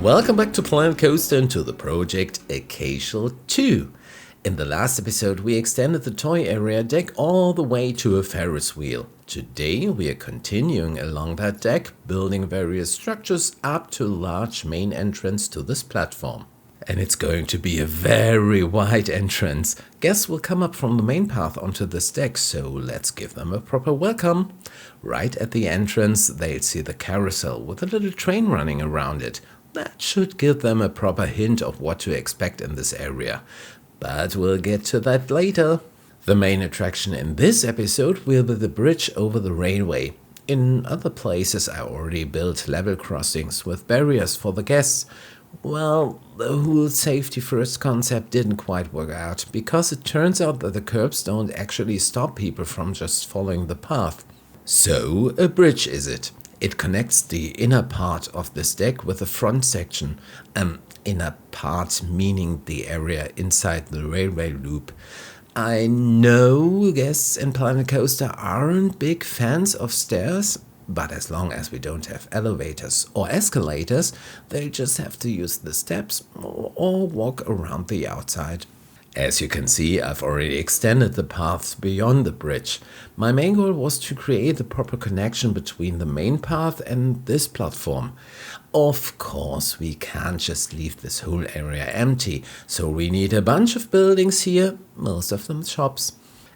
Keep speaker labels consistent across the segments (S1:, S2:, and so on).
S1: Welcome back to Planet Coaster and to the project Acacial 2. In the last episode we extended the toy area deck all the way to a Ferris wheel. Today we are continuing along that deck, building various structures up to a large main entrance to this platform. And it's going to be a very wide entrance. Guests will come up from the main path onto this deck, so let's give them a proper welcome. Right at the entrance they'll see the carousel with a little train running around it. That should give them a proper hint of what to expect in this area. But we'll get to that later. The main attraction in this episode will be the bridge over the railway. In other places I already built level crossings with barriers for the guests. Well, the whole safety first concept didn't quite work out, because it turns out that the curbs don't actually stop people from just following the path. So, a bridge is it. It connects the inner part of this deck with the front section. Inner part meaning the area inside the railway loop. I know guests in Planet Coaster aren't big fans of stairs, but as long as we don't have elevators or escalators, they'll just have to use the steps or walk around the outside. As you can see, I've already extended the paths beyond the bridge. My main goal was to create the proper connection between the main path and this platform. Of course, we can't just leave this whole area empty, so we need a bunch of buildings here, most of them shops.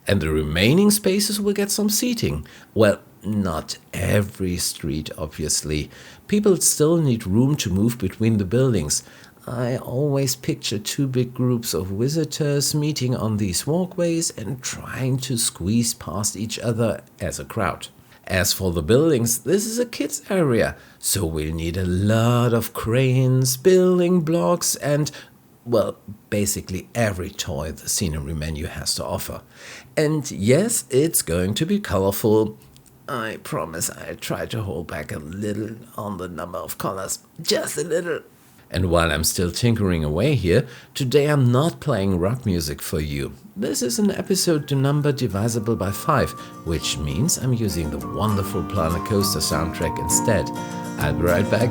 S1: And the remaining spaces will get some seating. Well, not every street, obviously. People still need room to move between the buildings. I always picture two big groups of visitors meeting on these walkways and trying to squeeze past each other as a crowd. As for the buildings, this is a kids area, so we'll need a lot of cranes, building blocks and, well, basically every toy the scenery menu has to offer. And yes, it's going to be colorful. I promise I'll try to hold back a little on the number of colors, just a little. And while I'm still tinkering away here, today I'm not playing rock music for you. This is an episode to number divisible by 5, which means I'm using the wonderful Planet Coaster soundtrack instead. I'll be right back.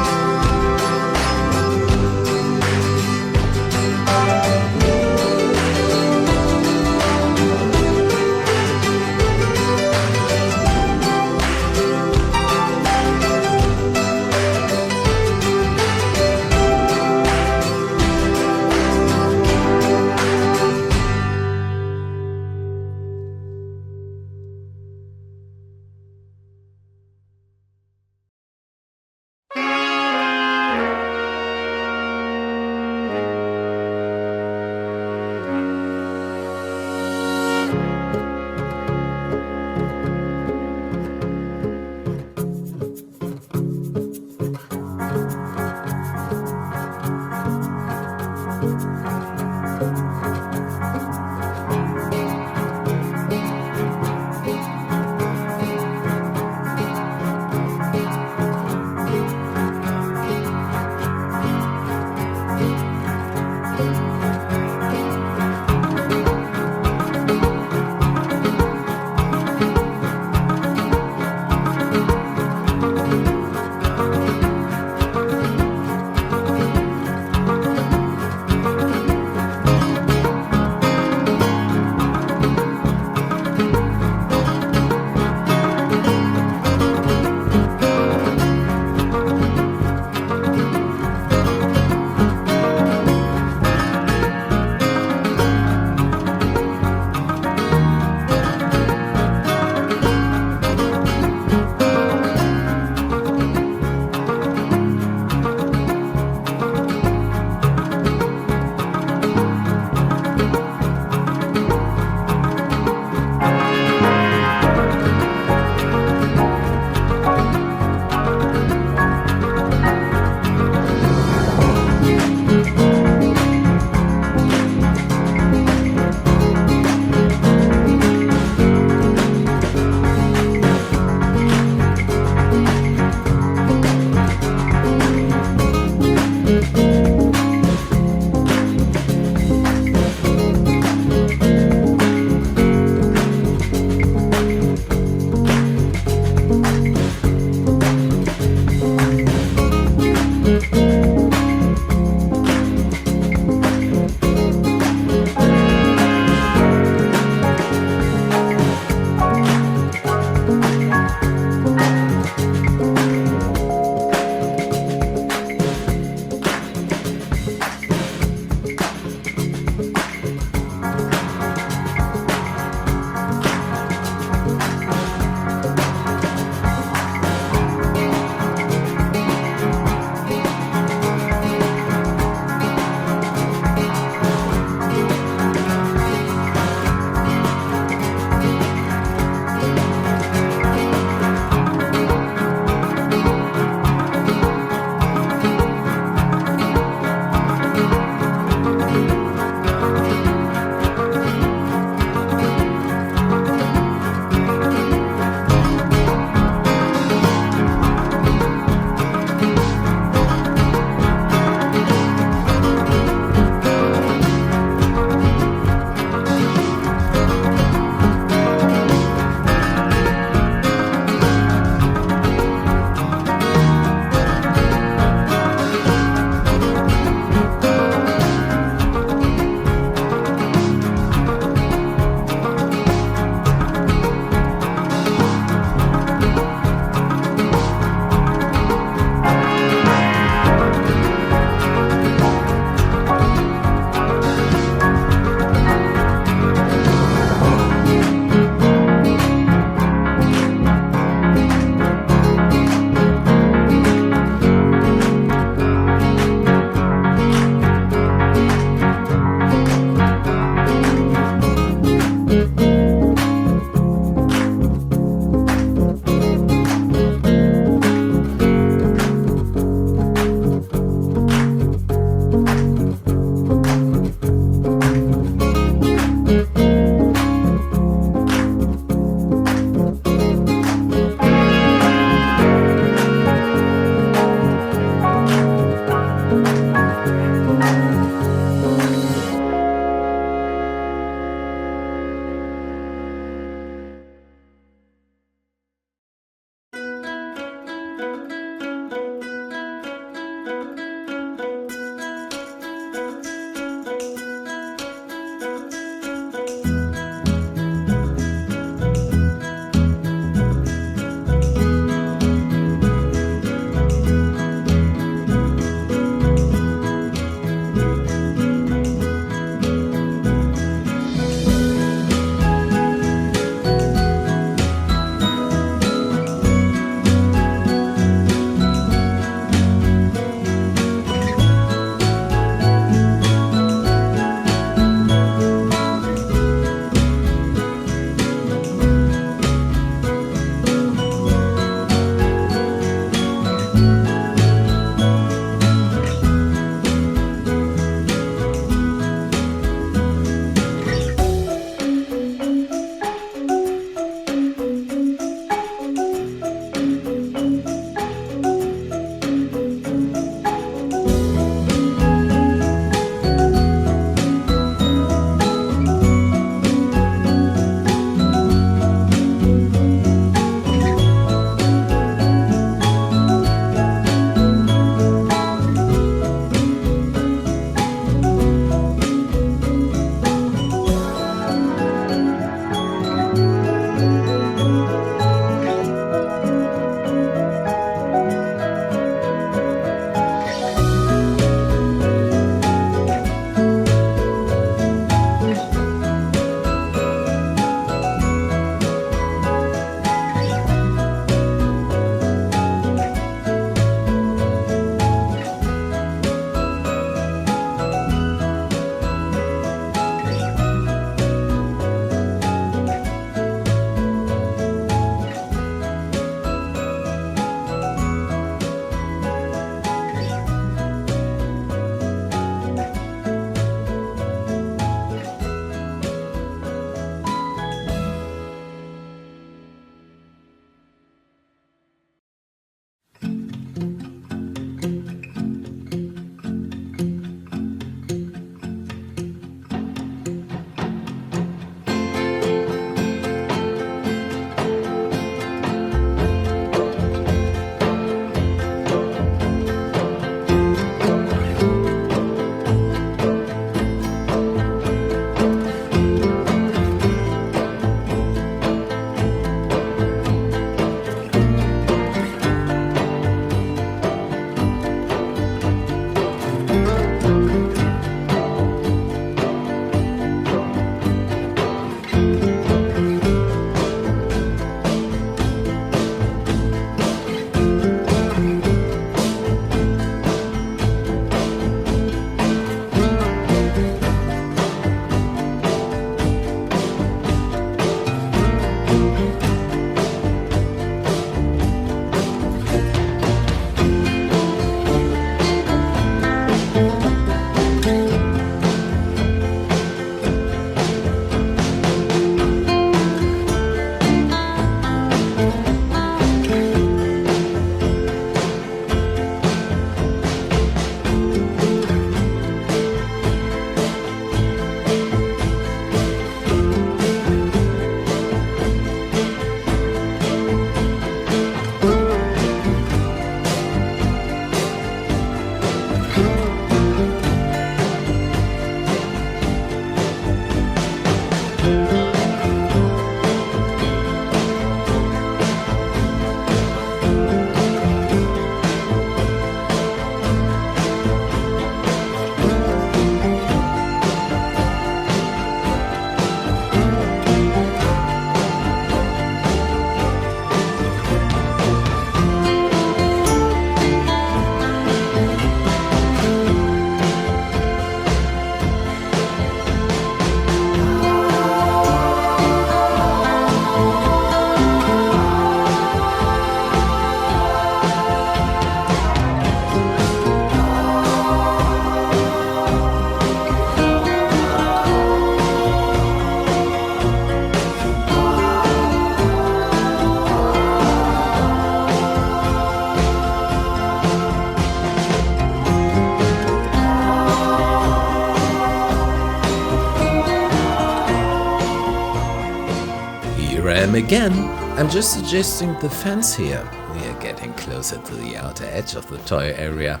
S1: here I am again. I'm just adjusting the fence here. We are getting closer to the outer edge of the toy area.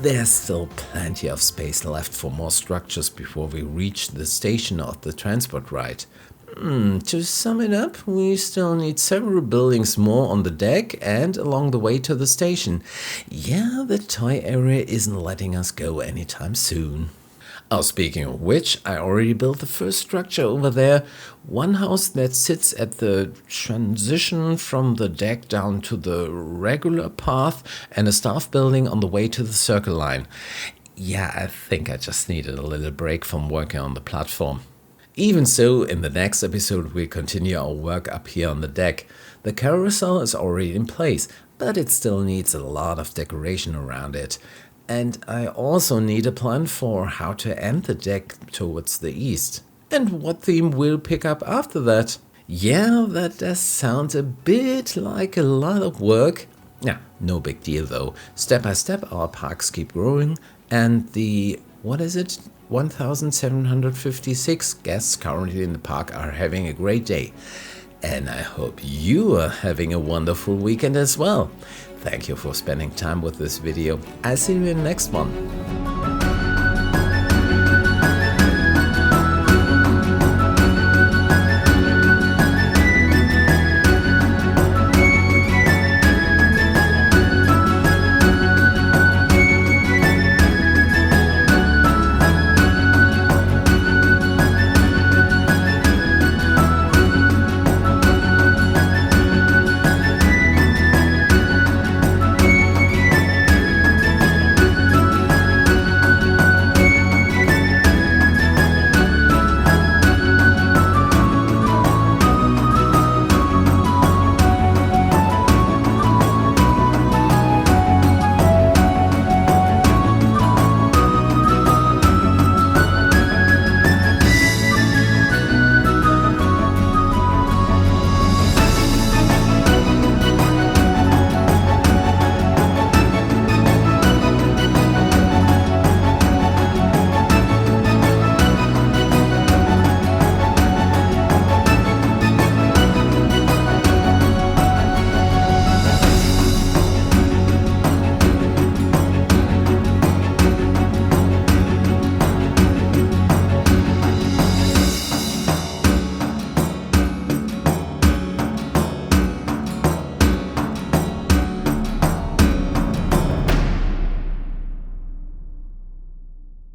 S1: There's still plenty of space left for more structures before we reach the station of the transport ride. To sum it up, we still need several buildings more on the deck and along the way to the station. Yeah, the toy area isn't letting us go anytime soon. Oh, speaking of which, I already built the first structure over there. One house that sits at the transition from the deck down to the regular path, and a staff building on the way to the circle line. Yeah, I think I just needed a little break from working on the platform. Even so, in the next episode we'll continue our work up here on the deck. The carousel is already in place, but it still needs a lot of decoration around it. And I also need a plan for how to end the deck towards the east. And what theme we'll pick up after that. Yeah, that does sound a bit like a lot of work. Yeah, no big deal though. Step by step our parks keep growing, and the, 1,756 guests currently in the park are having a great day. And I hope you are having a wonderful weekend as well. Thank you for spending time with this video. I'll see you in the next one.